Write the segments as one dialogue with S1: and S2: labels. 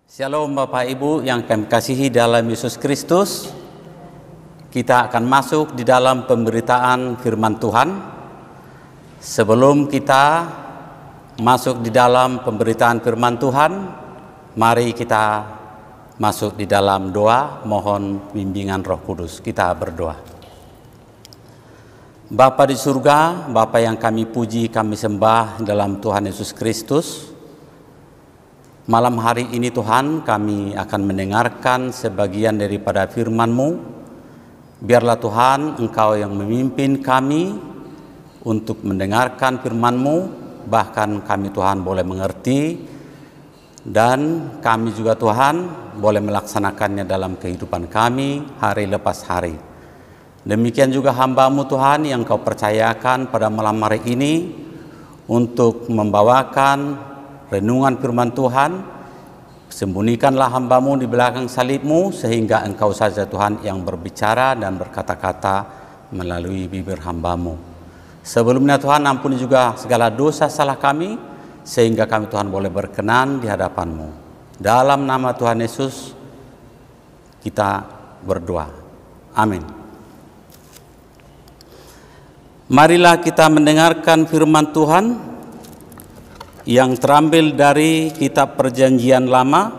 S1: Shalom Bapak Ibu yang kami kasihi dalam Yesus Kristus. Kita akan masuk di dalam pemberitaan firman Tuhan. Sebelum kita masuk di dalam pemberitaan firman Tuhan, mari kita masuk di dalam doa mohon bimbingan Roh Kudus. Kita berdoa. Bapa di surga, Bapa yang kami puji, kami sembah dalam Tuhan Yesus Kristus. Malam hari ini Tuhan, kami akan mendengarkan sebagian daripada firman-Mu. Biarlah Tuhan, Engkau yang memimpin kami untuk mendengarkan firman-Mu, bahkan kami Tuhan boleh mengerti, dan kami juga Tuhan boleh melaksanakannya dalam kehidupan kami hari lepas hari. Demikian juga hamba-Mu Tuhan yang Kau percayakan pada malam hari ini untuk membawakan renungan firman Tuhan. Sembunyikanlah hamba-Mu di belakang salib-Mu sehingga Engkau saja Tuhan yang berbicara dan berkata-kata melalui bibir hamba-Mu. Sebelumnya Tuhan, ampuni juga segala dosa salah kami sehingga kami Tuhan boleh berkenan di hadapan-Mu. Dalam nama Tuhan Yesus kita berdoa. Amin. Marilah kita mendengarkan firman Tuhan yang terambil dari kitab Perjanjian Lama.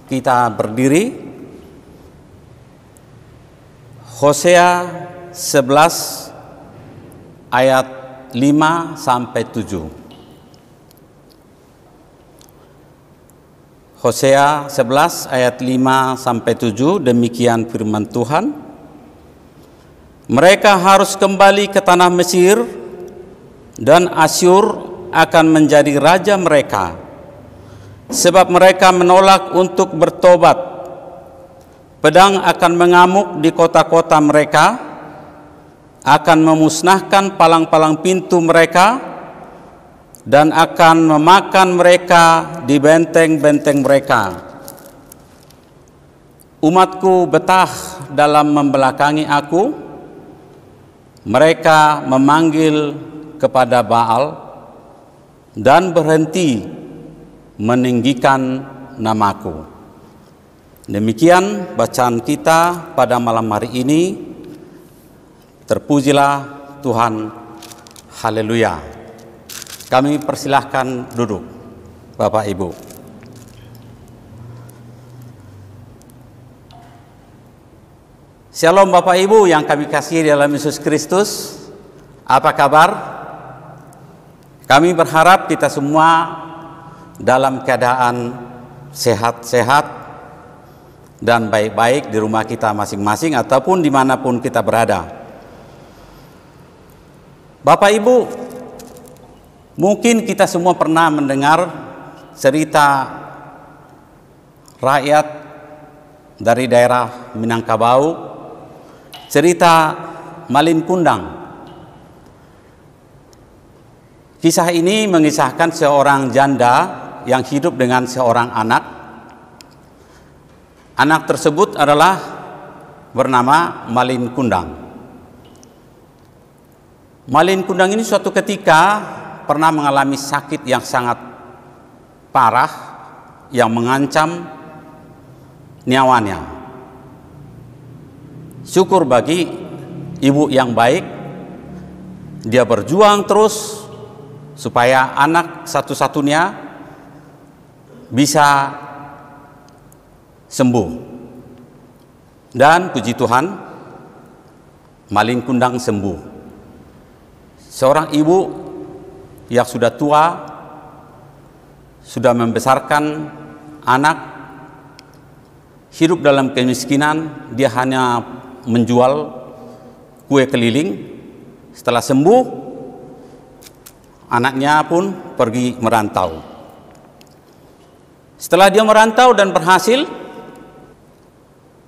S1: Kita berdiri. Hosea 11 ayat 5 sampai 7. Hosea 11 ayat 5 sampai 7, demikian firman Tuhan. Mereka harus kembali ke tanah Mesir dan Asyur akan menjadi raja mereka, sebab mereka menolak untuk bertobat. Pedang akan mengamuk di kota-kota mereka, akan memusnahkan palang-palang pintu mereka, dan akan memakan mereka di benteng-benteng mereka. Umatku betah dalam membelakangi aku, mereka memanggil kepada Baal dan berhenti meninggikan namaku. Demikian bacaan kita pada malam hari ini. Terpujilah Tuhan. Haleluya. Kami persilahkan duduk Bapak Ibu. Shalom Bapak Ibu yang kami kasihi dalam Yesus Kristus. Apa kabar? Kami berharap kita semua dalam keadaan sehat-sehat dan baik-baik di rumah kita masing-masing ataupun dimanapun kita berada. Bapak Ibu, mungkin kita semua pernah mendengar cerita rakyat dari daerah Minangkabau, cerita Malin Kundang. Kisah ini mengisahkan seorang janda yang hidup dengan seorang anak. Anak tersebut adalah bernama Malin Kundang. Malin Kundang ini suatu ketika pernah mengalami sakit yang sangat parah yang mengancam nyawanya. Syukur bagi ibu yang baik, dia berjuang terus supaya anak satu-satunya bisa sembuh. Dan puji Tuhan, Malin Kundang sembuh. Seorang ibu yang sudah tua, sudah membesarkan anak, hidup dalam kemiskinan, dia hanya menjual kue keliling. Setelah sembuh, anaknya pun pergi merantau. Setelah dia merantau dan berhasil,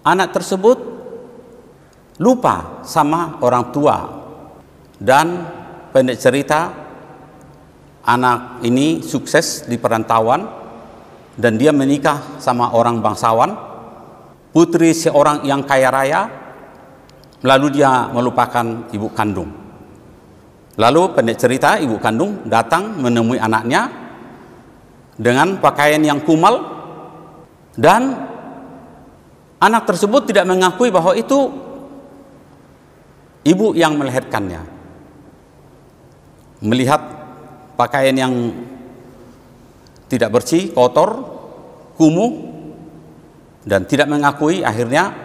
S1: anak tersebut lupa sama orang tua. Dan pendek cerita, anak ini sukses di perantauan dan dia menikah sama orang bangsawan, putri seorang yang kaya raya, lalu dia melupakan ibu kandung. Lalu pendek cerita, ibu kandung datang menemui anaknya dengan pakaian yang kumal, Dan anak tersebut tidak mengakui bahwa itu ibu yang melahirkannya. Melihat pakaian yang tidak bersih, kotor, kumuh, dan tidak mengakui, akhirnya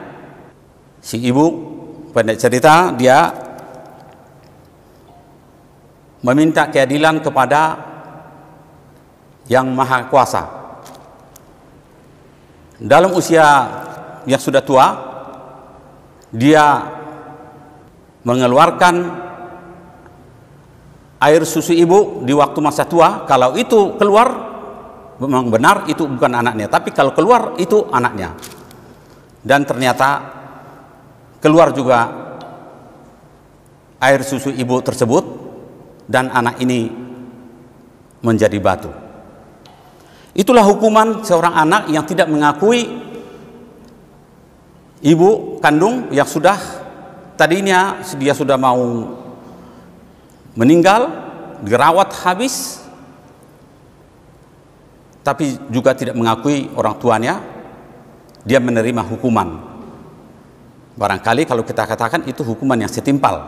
S1: si ibu, pendek cerita, dia meminta keadilan kepada Yang Maha Kuasa. Dalam usia yang sudah tua, dia mengeluarkan air susu ibu di waktu masa tua. Kalau itu keluar, memang benar itu bukan anaknya, tapi kalau keluar itu anaknya. Dan ternyata keluar juga air susu ibu tersebut, dan anak ini menjadi batu. Itulah hukuman seorang anak yang tidak mengakui ibu kandung yang sudah tadinya dia sudah mau meninggal, dirawat habis, tapi juga tidak mengakui orang tuanya. Dia menerima hukuman. Barangkali kalau kita katakan itu hukuman yang setimpal.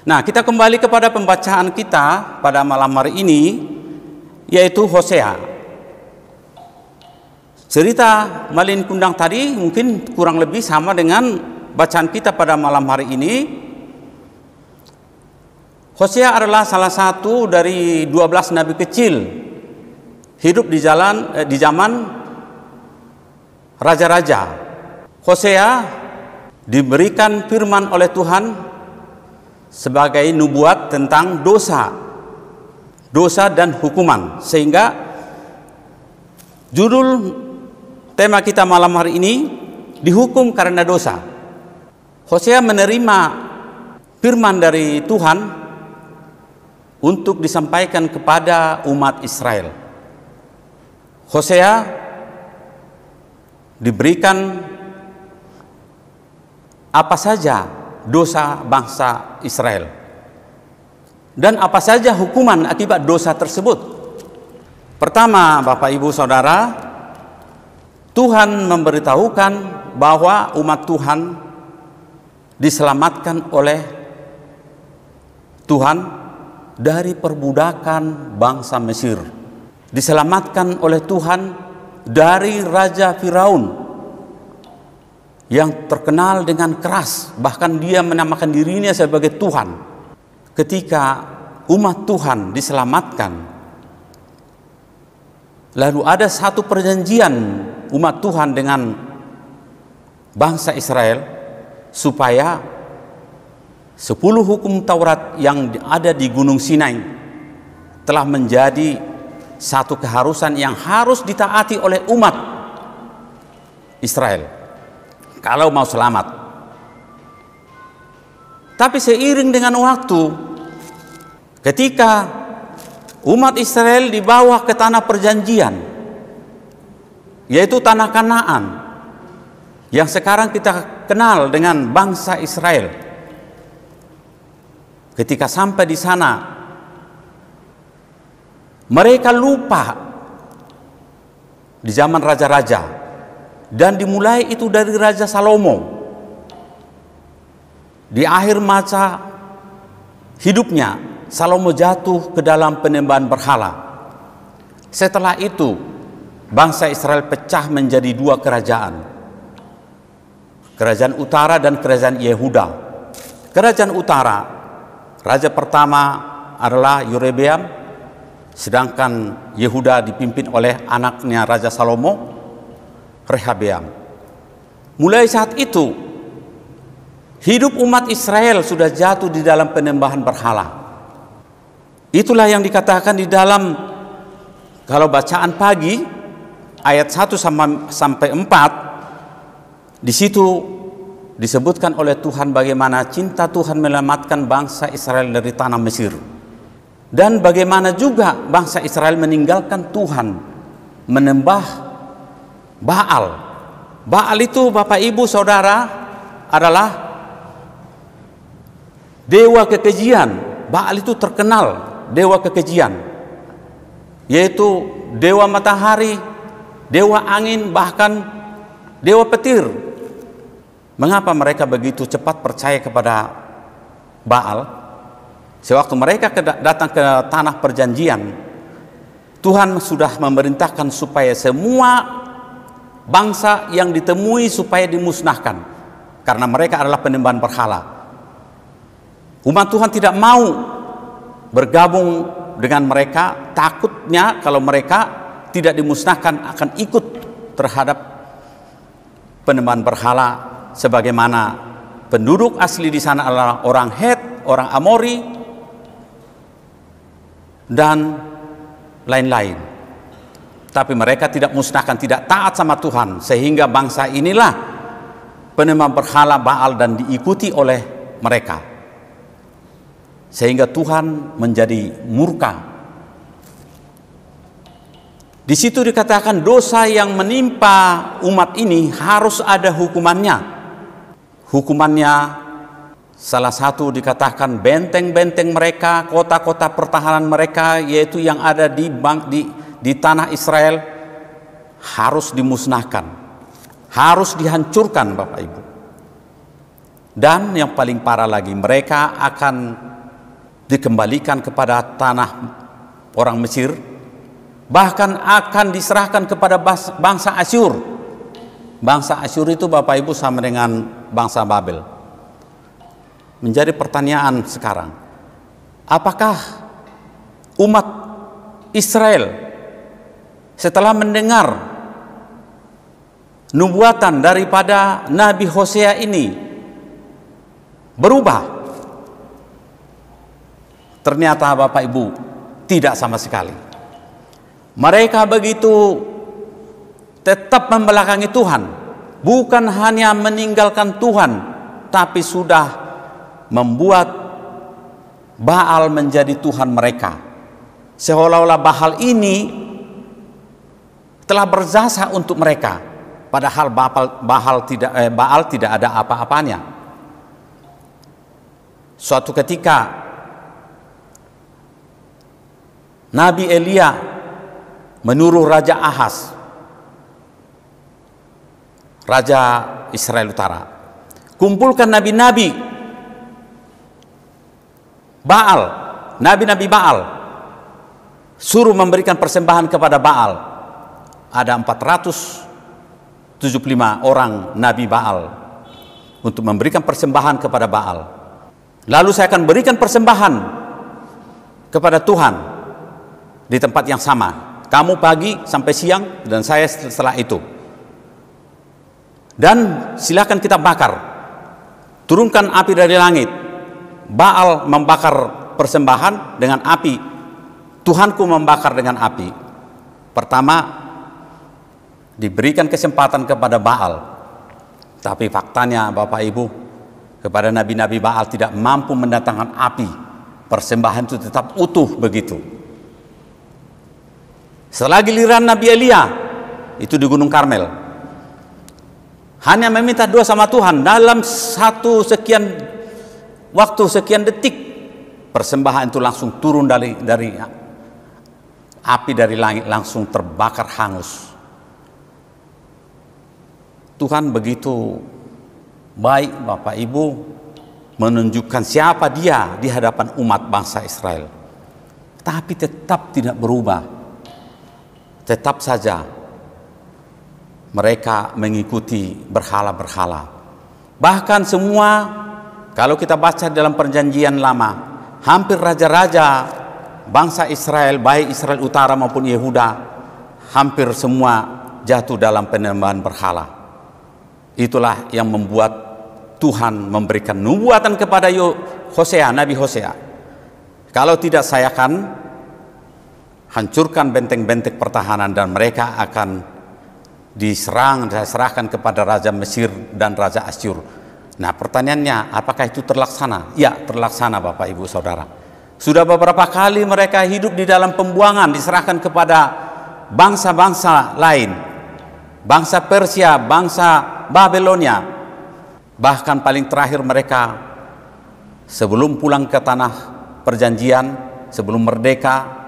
S1: Nah, kita kembali kepada pembacaan kita pada malam hari ini, yaitu Hosea. Cerita Malin Kundang tadi mungkin kurang lebih sama dengan bacaan kita pada malam hari ini. Hosea adalah salah satu dari 12 nabi kecil hidup di zaman raja-raja. Hosea diberikan firman oleh Tuhan sebagai nubuat tentang dosa dan hukuman, sehingga judul tema kita malam hari ini, dihukum karena dosa. Hosea menerima firman dari Tuhan untuk disampaikan kepada umat Israel. Hosea diberikan apa saja dosa bangsa Israel dan apa saja hukuman akibat dosa tersebut. Pertama, Bapak Ibu Saudara, Tuhan memberitahukan bahwa umat Tuhan diselamatkan oleh Tuhan dari perbudakan bangsa Mesir, diselamatkan oleh Tuhan dari Raja Firaun yang terkenal dengan keras, bahkan dia menamakan dirinya sebagai Tuhan. Ketika umat Tuhan diselamatkan, lalu ada satu perjanjian umat Tuhan dengan bangsa Israel, supaya 10 hukum Taurat yang ada di Gunung Sinai telah menjadi satu keharusan yang harus ditaati oleh umat Israel kalau mau selamat. Tapi seiring dengan waktu, ketika umat Israel dibawa ke tanah perjanjian, yaitu tanah Kanaan, yang sekarang kita kenal dengan bangsa Israel. Ketika sampai di sana, mereka lupa di zaman raja-raja, dan dimulai itu dari Raja Salomo. Di akhir masa hidupnya, Salomo jatuh ke dalam penyembahan berhala. Setelah itu, bangsa Israel pecah menjadi 2 kerajaan. Kerajaan utara dan kerajaan Yehuda. Kerajaan utara, raja pertama adalah Yerobeam, sedangkan Yehuda dipimpin oleh anaknya Raja Salomo, Rehabeam. Mulai saat itu, hidup umat Israel sudah jatuh di dalam penyembahan berhala. Itulah yang dikatakan di dalam, kalau bacaan pagi ayat 1 sampai 4, di situ disebutkan oleh Tuhan bagaimana cinta Tuhan menyelamatkan bangsa Israel dari tanah Mesir, dan bagaimana juga bangsa Israel meninggalkan Tuhan, menyembah Baal. Baal itu, Bapak Ibu Saudara, adalah dewa kekejian. Baal itu terkenal dewa kekejian, yaitu dewa matahari, dewa angin, bahkan dewa petir. Mengapa mereka begitu cepat percaya kepada Baal? Sewaktu mereka datang ke tanah perjanjian, Tuhan sudah memerintahkan supaya semua bangsa yang ditemui supaya dimusnahkan, karena mereka adalah penyembahan berhala. Umat Tuhan tidak mau bergabung dengan mereka, takutnya kalau mereka tidak dimusnahkan akan ikut terhadap penyembahan berhala, sebagaimana penduduk asli di sana adalah orang Het, orang Amori, dan lain-lain. Tapi mereka tidak musnahkan, tidak taat sama Tuhan, sehingga bangsa inilah penyembah berhala Baal dan diikuti oleh mereka, sehingga Tuhan menjadi murka. Di situ dikatakan dosa yang menimpa umat ini harus ada hukumannya. Hukumannya salah satu dikatakan benteng-benteng mereka, kota-kota pertahanan mereka, yaitu yang ada di tanah Israel, harus dimusnahkan, harus dihancurkan, Bapak Ibu. Dan yang paling parah lagi, mereka akan dikembalikan kepada tanah orang Mesir, bahkan akan diserahkan kepada bangsa Asyur. Bangsa Asyur itu, Bapak Ibu, sama dengan bangsa Babel. Menjadi pertanyaan sekarang, apakah umat Israel setelah mendengar nubuatan daripada Nabi Hosea ini berubah? Ternyata Bapak Ibu, tidak sama sekali. Mereka begitu tetap membelakangi Tuhan, bukan hanya meninggalkan Tuhan, tapi sudah membuat Baal menjadi Tuhan mereka. Seolah-olah Baal ini telah berjasa untuk mereka, padahal Baal tidak ada apa-apanya. Suatu ketika Nabi Elia menyuruh Raja Ahaz, Raja Israel Utara, kumpulkan nabi-nabi Baal, nabi-nabi Baal, suruh memberikan persembahan kepada Baal. Ada 475 orang nabi Baal untuk memberikan persembahan kepada Baal. Lalu saya akan berikan persembahan kepada Tuhan di tempat yang sama. Kamu pagi sampai siang dan saya setelah itu. Dan silakan kita bakar. Turunkan api dari langit. Baal membakar persembahan dengan api, Tuhanku membakar dengan api. Pertama, diberikan kesempatan kepada Baal, tapi faktanya Bapak Ibu, kepada nabi-nabi Baal tidak mampu mendatangkan api. Persembahan itu tetap utuh begitu. Setelah giliran Nabi Elia, itu di Gunung Karmel, hanya meminta doa sama Tuhan, dalam waktu sekian detik, persembahan itu langsung turun dari api dari langit, langsung terbakar hangus. Tuhan begitu baik, Bapak Ibu, menunjukkan siapa Dia di hadapan umat bangsa Israel, tapi tetap tidak berubah. Tetap saja mereka mengikuti berhala-berhala. Bahkan semua, kalau kita baca dalam perjanjian lama, hampir raja-raja bangsa Israel, baik Israel Utara maupun Yehuda, hampir semua jatuh dalam penyembahan berhala. Itulah yang membuat Tuhan memberikan nubuatan kepada Hosea, Nabi Hosea. Kalau tidak, saya akan hancurkan benteng-benteng pertahanan dan mereka akan diserahkan kepada Raja Mesir dan Raja Asyur. Nah, pertanyaannya, apakah itu terlaksana? Ya, terlaksana Bapak Ibu Saudara. Sudah beberapa kali mereka hidup di dalam pembuangan, diserahkan kepada bangsa-bangsa lain. Bangsa Persia, bangsa Babelonia. Bahkan paling terakhir mereka sebelum pulang ke tanah perjanjian, sebelum merdeka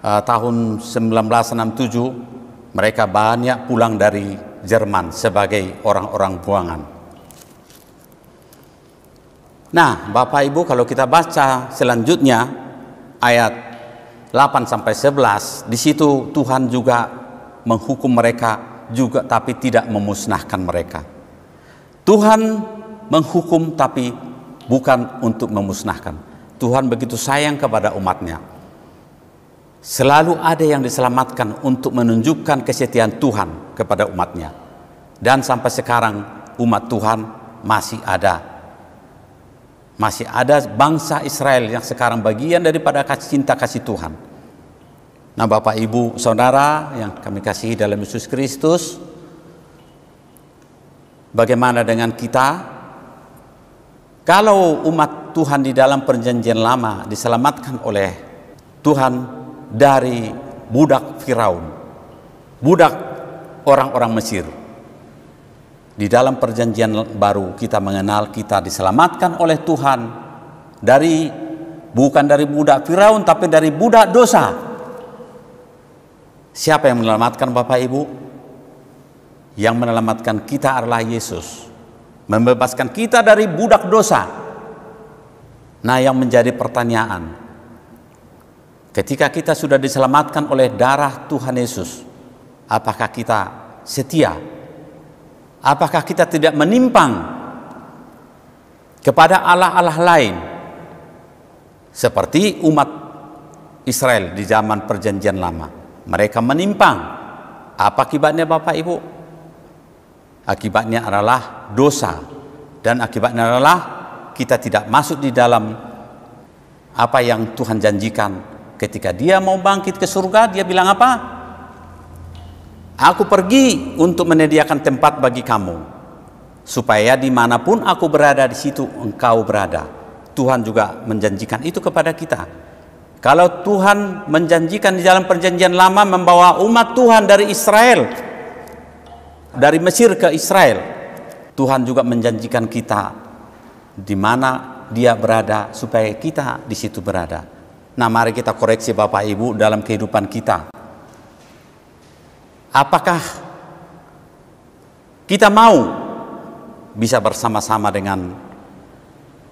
S1: tahun 1967, Mereka banyak pulang dari Jerman sebagai orang-orang buangan. Nah, Bapak Ibu, kalau kita baca selanjutnya ayat 8-11, di situ Tuhan juga menghukum mereka juga, tapi tidak memusnahkan mereka. Tuhan menghukum tapi bukan untuk memusnahkan. Tuhan begitu sayang kepada umatnya. Selalu ada yang diselamatkan untuk menunjukkan kesetiaan Tuhan kepada umatnya. Dan sampai sekarang umat Tuhan masih ada. Masih ada bangsa Israel yang sekarang bagian daripada cinta kasih Tuhan. Nah, Bapak Ibu Saudara yang kami kasihi dalam Yesus Kristus, bagaimana dengan kita? Kalau umat Tuhan di dalam perjanjian lama diselamatkan oleh Tuhan dari budak Firaun, budak orang-orang Mesir, di dalam perjanjian baru kita mengenal kita diselamatkan oleh Tuhan dari, bukan dari budak Firaun, tapi dari budak dosa. Siapa yang menyelamatkan Bapak Ibu? Yang menyelamatkan kita adalah Yesus, membebaskan kita dari budak dosa. Nah, yang menjadi pertanyaan, ketika kita sudah diselamatkan oleh darah Tuhan Yesus, apakah kita setia? Apakah kita tidak menyimpang kepada Allah-Allah lain seperti umat Israel di zaman perjanjian lama? Mereka menyimpang. Apa akibatnya Bapak Ibu? Akibatnya adalah dosa, dan akibatnya adalah kita tidak masuk di dalam apa yang Tuhan janjikan. Ketika dia mau bangkit ke surga, dia bilang apa? Aku pergi untuk menyediakan tempat bagi kamu, supaya dimanapun aku berada, di situ engkau berada. Tuhan juga menjanjikan itu kepada kita. Kalau Tuhan menjanjikan di dalam perjanjian lama membawa umat Tuhan dari Israel, dari Mesir ke Israel, Tuhan juga menjanjikan kita di mana dia berada supaya kita di situ berada. Nah, mari kita koreksi Bapak Ibu dalam kehidupan kita. Apakah kita mau bisa bersama-sama dengan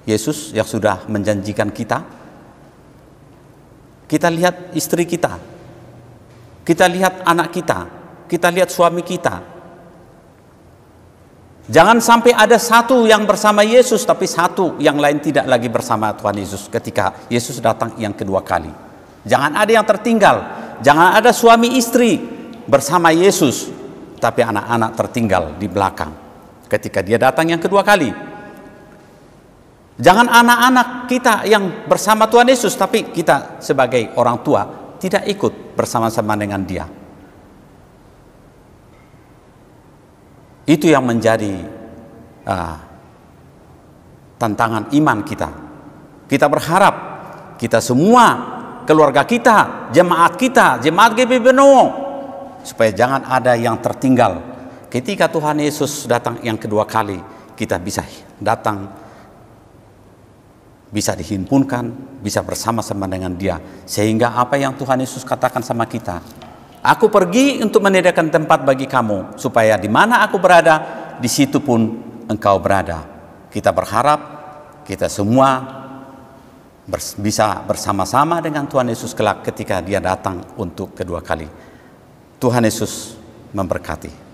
S1: Yesus yang sudah menjanjikan kita? Kita lihat istri kita, kita lihat anak kita lihat suami kita. Jangan sampai ada satu yang bersama Yesus, tapi satu yang lain tidak lagi bersama Tuhan Yesus ketika Yesus datang yang kedua kali. Jangan ada yang tertinggal. Jangan ada suami istri bersama Yesus, tapi anak-anak tertinggal di belakang ketika dia datang yang kedua kali. Jangan anak-anak kita yang bersama Tuhan Yesus, tapi kita sebagai orang tua tidak ikut bersama-sama dengan dia. Itu yang menjadi tantangan iman kita. Kita berharap kita semua, keluarga kita, jemaat GBI Benowo, supaya jangan ada yang tertinggal. Ketika Tuhan Yesus datang yang kedua kali, kita bisa datang, bisa dihimpunkan, bisa bersama-sama dengan dia. Sehingga apa yang Tuhan Yesus katakan sama kita, aku pergi untuk menyediakan tempat bagi kamu, supaya di mana aku berada, di situ pun engkau berada. Kita berharap kita semua bisa bersama-sama dengan Tuhan Yesus kelak ketika dia datang untuk kedua kali. Tuhan Yesus memberkati.